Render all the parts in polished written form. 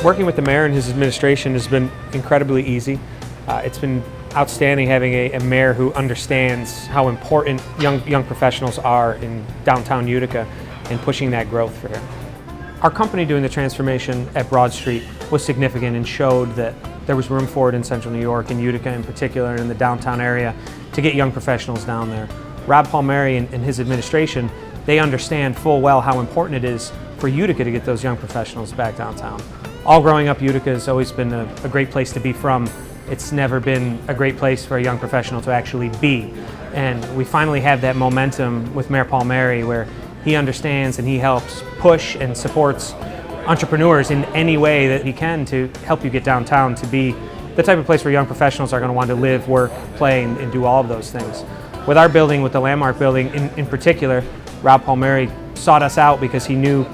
Working with the mayor and his administration has been incredibly easy. It's been outstanding having a mayor who understands how important young professionals are in downtown Utica and pushing that growth for him. Our company doing the transformation at Broad Street was significant and showed that there was room for it in central New York, in Utica in particular, and in the downtown area to get young professionals down there. Rob Palmieri and his administration, they understand full well how important it is for Utica to get those young professionals back downtown. All growing up, Utica has always been a great place to be from. It's never been a great place for a young professional to actually be. And we finally have that momentum with Mayor Palmieri where he understands and he helps push and supports entrepreneurs in any way that he can to help you get downtown to be the type of place where young professionals are going to want to live, work, play, and do all of those things. With our building, with the Landmark building in particular, Rob Palmieri sought us out because he knew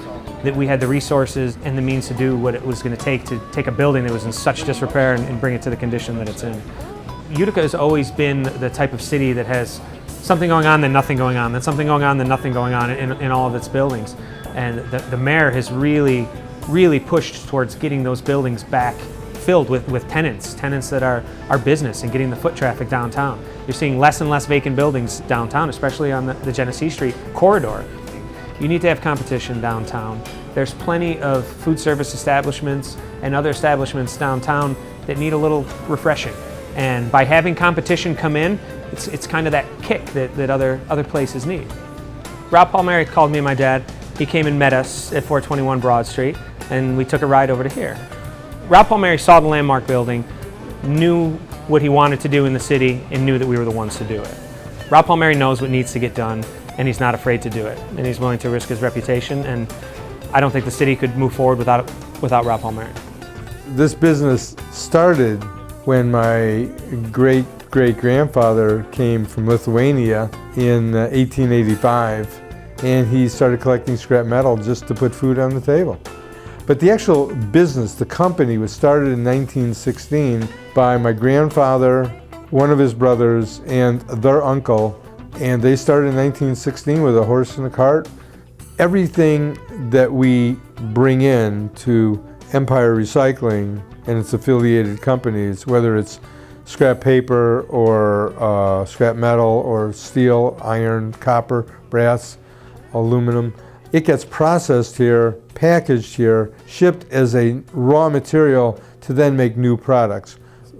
that we had the resources and the means to do what it was going to take a building that was in such disrepair and bring it to the condition that it's in. Utica has always been the type of city that has something going on, then nothing going on, then something going on, then nothing going on in all of its buildings. And the mayor has really pushed towards getting those buildings back filled with tenants that are business and getting the foot traffic downtown. You're seeing less and less vacant buildings downtown, especially on the Genesee Street corridor. You need to have competition downtown. There's plenty of food service establishments and other establishments downtown that need a little refreshing. And by having competition come in, it's kind of that kick that other places need. Rob Palmieri called me and my dad. He came and met us at 421 Broad Street, and we took a ride over to here. Rob Palmieri saw the Landmark building, knew what he wanted to do in the city, and knew that we were the ones to do it. Rob Palmieri knows what needs to get done, and he's not afraid to do it, and he's willing to risk his reputation, and I don't think the city could move forward without Rob Palmieri. This business started when my great-great-grandfather came from Lithuania in 1885, and he started collecting scrap metal just to put food on the table. But the actual business, the company, was started in 1916 by my grandfather, one of his brothers, and their uncle. And they started in 1916 with a horse and a cart. Everything that we bring in to Empire Recycling and its affiliated companies, whether it's scrap paper or scrap metal or steel, iron, copper, brass, aluminum, it gets processed here, packaged here, shipped as a raw material to then make new products.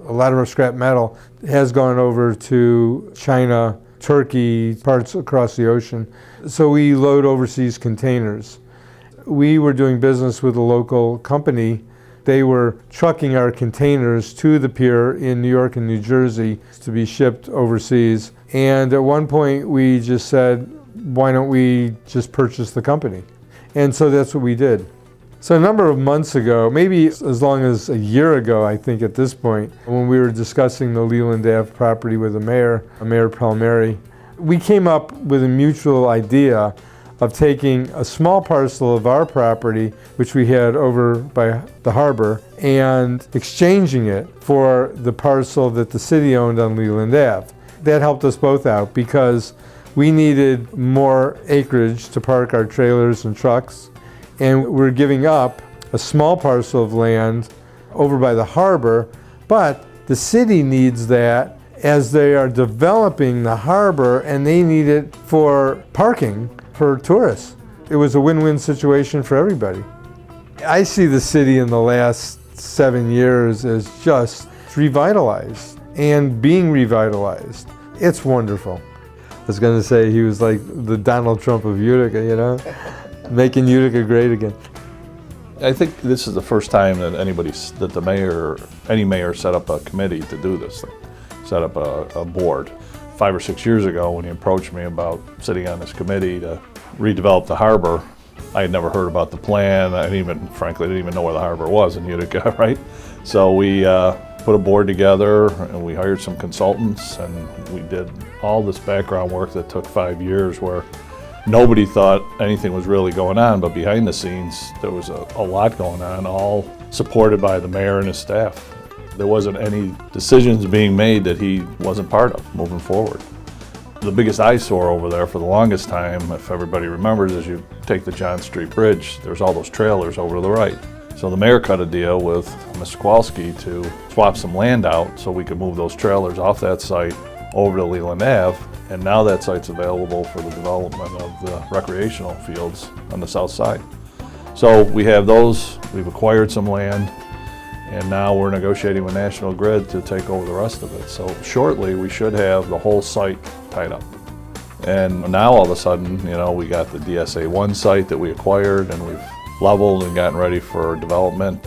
A lot of our scrap metal has gone over to China, Turkey, parts across the ocean. So we load overseas containers. We were doing business with a local company. They were trucking our containers to the pier in New York and New Jersey to be shipped overseas. And at one point we just said, why don't we just purchase the company? And so that's what we did. So a number of months ago, maybe as long as a year ago, I think at this point, when we were discussing the Leland Ave property with the mayor, Mayor Palmieri, we came up with a mutual idea of taking a small parcel of our property, which we had over by the harbor, and exchanging it for the parcel that the city owned on Leland Ave. That helped us both out because we needed more acreage to park our trailers and trucks, and we're giving up a small parcel of land over by the harbor, but the city needs that as they are developing the harbor and they need it for parking for tourists. It was a win-win situation for everybody. I see the city in the last 7 years as just revitalized and being revitalized. It's wonderful. I was going to say he was like the Donald Trump of Utica, you know, making Utica great again. I think this is the first time that any mayor set up a committee to do this thing, set up a board. 5 or 6 years ago when he approached me about sitting on this committee to redevelop the harbor, I had never heard about the plan. Frankly, didn't even know where the harbor was in Utica, right? So we put a board together and we hired some consultants and we did all this background work that took 5 years where nobody thought anything was really going on, but behind the scenes there was a lot going on, all supported by the mayor and his staff. There wasn't any decisions being made that he wasn't part of moving forward. The biggest eyesore over there for the longest time, if everybody remembers, is you take the John Street Bridge, there's all those trailers over to the right. So the mayor cut a deal with Mr. Kowalski to swap some land out so we could move those trailers off that site over to Leland Ave, and now that site's available for the development of the recreational fields on the south side. So we have those, we've acquired some land, and now we're negotiating with National Grid to take over the rest of it. So shortly, we should have the whole site tied up. And now all of a sudden, you know, we got the DSA 1 site that we acquired, and we've leveled and gotten ready for development.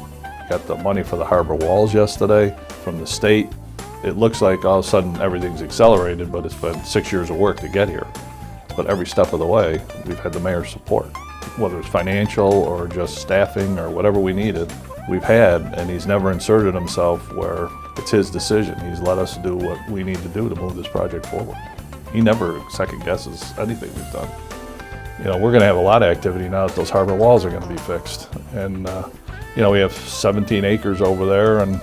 Got the money for the harbor walls yesterday from the state. It looks like all of a sudden everything's accelerated, but it's been 6 years of work to get here. But every step of the way, we've had the mayor's support. Whether it's financial or just staffing or whatever we needed, we've had, and he's never inserted himself where it's his decision. He's let us do what we need to do to move this project forward. He never second guesses anything we've done. You know, we're gonna have a lot of activity now that those harbor walls are gonna be fixed. And, you know, we have 17 acres over there, and,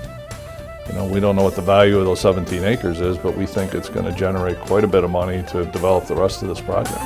you know, we don't know what the value of those 17 acres is, but we think it's gonna generate quite a bit of money to develop the rest of this project.